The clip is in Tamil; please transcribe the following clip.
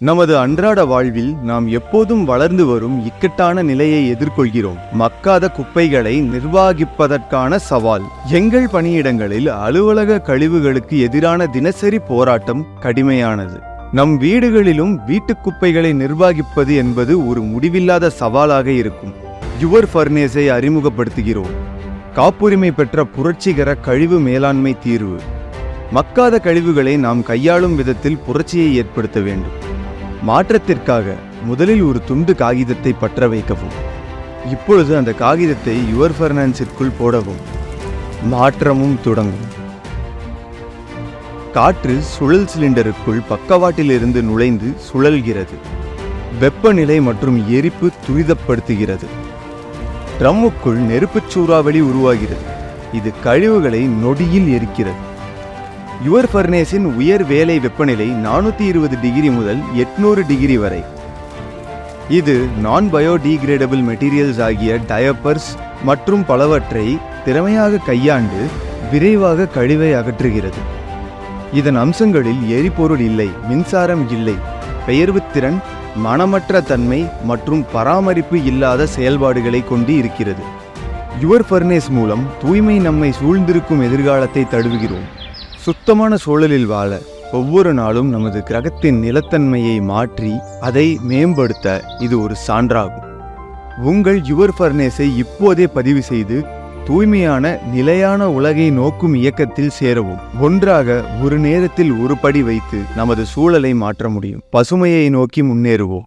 நமது அன்றாட வாழ்வில் நாம் எப்போதும் வளர்ந்து வரும் இக்கட்டான நிலையை எதிர்கொள்கிறோம். மக்காத குப்பைகளை நிர்வகிப்பதற்கான சவால். எங்கள் பணியிடங்களில் அலுவலக கழிவுகளுக்கு எதிரான தினசரி போராட்டம் கடுமையானது. நம் வீடுகளிலும் வீட்டுக் குப்பைகளை நிர்வகிப்பது என்பது ஒரு முடிவில்லாத சவாலாக இருக்கும். யுவர் ஃபர்னேஸை அறிமுகப்படுத்துகிறோம். காப்புரிமை பெற்ற புரட்சிகர கழிவு மேலாண்மை தீர்வு. மக்காத கழிவுகளை நாம் கையாளும் விதத்தில் புரட்சியை ஏற்படுத்த வேண்டும். மாற்றத்திற்காக முதலில் ஒரு துண்டு காகிதத்தை பற்ற வைக்கவும். இப்பொழுது அந்த காகிதத்தை யுவர் ஃபர்னேஸிற்குள் போடவும். மாற்றமும் தொடங்கும். காற்று சுழல் சிலிண்டருக்குள் பக்கவாட்டிலிருந்து நுழைந்து சுழல்கிறது. வெப்பநிலை மற்றும் எரிப்பு துரிதப்படுத்துகிறது. ட்ரம்முக்குள் நெருப்புச் சூறாவளி உருவாகிறது. இது கழிவுகளை நொடியில் எரிக்கிறது. யுவர் ஃபர்னேஸின் உயர் வேலை வெப்பநிலை 420 டிகிரி முதல் 800 டிகிரி வரை. இது நான் பயோடிகிரேடபிள் மெட்டீரியல்ஸ் ஆகிய டயப்பர்ஸ் மற்றும் பலவற்றை திறமையாக கையாண்டு விரைவாக கழிவை அகற்றுகிறது. இதன் அம்சங்களில் எரிபொருள் இல்லை, மின்சாரம் இல்லை, பெயர்வுத்திறன், மனமற்ற தன்மை மற்றும் பராமரிப்பு இல்லாத செயல்பாடுகளை கொண்டு இருக்கிறது. யுவர் ஃபர்னேஸ் மூலம் தூய்மை நம்மை சூழ்ந்திருக்கும் எதிர்காலத்தை தழுவுகிறோம். சுத்தமான சூழலில் வாழ ஒவ்வொரு நாளும் நமது கிரகத்தின் நிலத்தன்மையை மாற்றி அதை மேம்படுத்த இது ஒரு சான்றாகும். உங்கள் யுவர் ஃபர்னேஸை இப்போதே பதிவு செய்து தூய்மையான நிலையான உலகை நோக்கும் இயக்கத்தில் சேரவும். ஒன்றாக ஒரு நேரத்தில் ஒரு படி வைத்து நமது சூழலை மாற்ற முடியும். பசுமையை நோக்கி முன்னேறுவோம்.